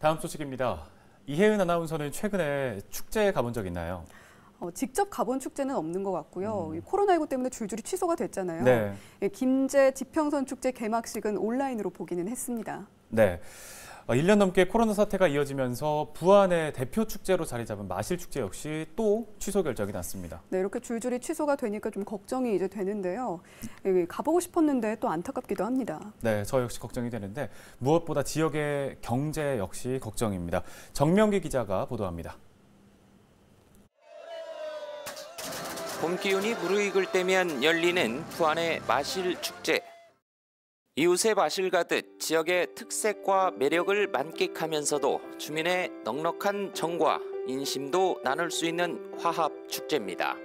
다음 소식입니다. 이혜은 아나운서는 최근에 축제에 가본 적 있나요? 직접 가본 축제는 없는 것 같고요. 코로나19 때문에 줄줄이 취소가 됐잖아요. 네. 김제 지평선 축제 개막식은 온라인으로 보기는 했습니다. 네. 1년 넘게 코로나 사태가 이어지면서 부안의 대표 축제로 자리 잡은 마실축제 역시 또 취소 결정이 났습니다. 네, 이렇게 줄줄이 취소가 되니까 좀 걱정이 이제 되는데요. 가보고 싶었는데 또 안타깝기도 합니다. 네, 저 역시 걱정이 되는데 무엇보다 지역의 경제 역시 걱정입니다. 정명기 기자가 보도합니다. 봄 기운이 무르익을 때면 열리는 부안의 마실축제. 이웃의 마실 가듯 지역의 특색과 매력을 만끽하면서도 주민의 넉넉한 정과 인심도 나눌 수 있는 화합 축제입니다.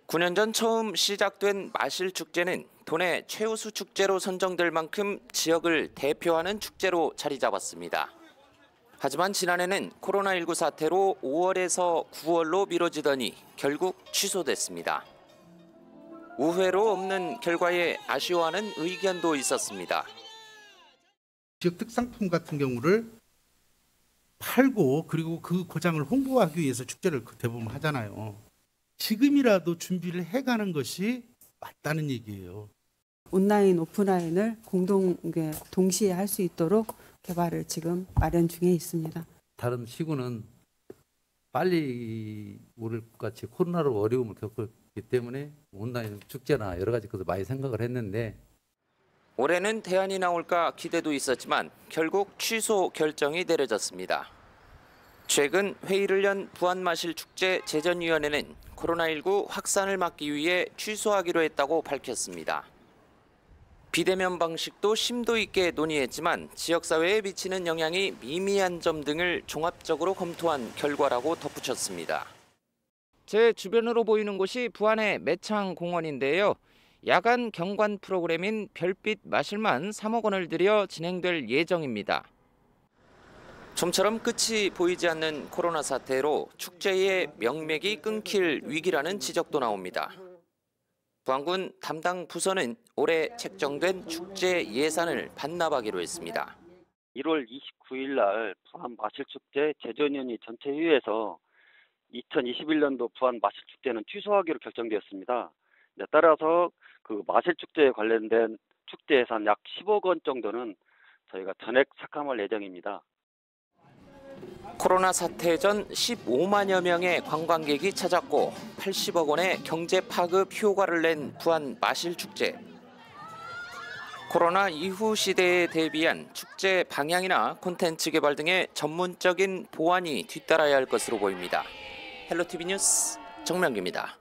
9년 전 처음 시작된 마실 축제는 도내 최우수 축제로 선정될 만큼 지역을 대표하는 축제로 자리 잡았습니다. 하지만 지난해는 코로나19 사태로 5월에서 9월로 미뤄지더니 결국 취소됐습니다. 우회로 없는 결과에 아쉬워하는 의견도 있었습니다. 지역 특산품 같은 경우를 팔고 그리고 그 고장을 홍보하기 위해서 축제를 대부분 하잖아요. 지금이라도 준비를 해가는 것이 맞다는 얘기예요. 온라인, 오프라인을 동시에 할 수 있도록 개발을 지금 마련 중에 있습니다. 다른 시군은 빨리 우리 같이 코로나로 어려움을 겪었기 때문에 온라인 축제나 여러 가지 것을 많이 생각을 했는데 올해는 대안이 나올까 기대도 있었지만 결국 취소 결정이 내려졌습니다. 최근 회의를 연 부안마실축제 재전위원회는 코로나19 확산을 막기 위해 취소하기로 했다고 밝혔습니다. 비대면 방식도 심도 있게 논의했지만 지역사회에 미치는 영향이 미미한 점 등을 종합적으로 검토한 결과라고 덧붙였습니다. 제 주변으로 보이는 곳이 부안의 매창공원인데요. 야간 경관 프로그램인 별빛 마실만 3억 원을 들여 진행될 예정입니다. 좀처럼 끝이 보이지 않는 코로나 사태로 축제의 명맥이 끊길 위기라는 지적도 나옵니다. 부안군 담당 부서는 올해 책정된 축제 예산을 반납하기로 했습니다. 1월 29일 날 부안 마실축제 재전위원회 전체 회의에서 2021년도 부안 마실축제는 취소하기로 결정되었습니다. 따라서 그 마실축제에 관련된 축제 예산 약 10억 원 정도는 저희가 전액 삭감할 예정입니다. 코로나 사태 전 15만여 명의 관광객이 찾았고 80억 원의 경제 파급 효과를 낸 부안 마실축제. 코로나 이후 시대에 대비한 축제 방향이나 콘텐츠 개발 등의 전문적인 보완이 뒤따라야 할 것으로 보입니다. 헬로티비 뉴스 정명기입니다.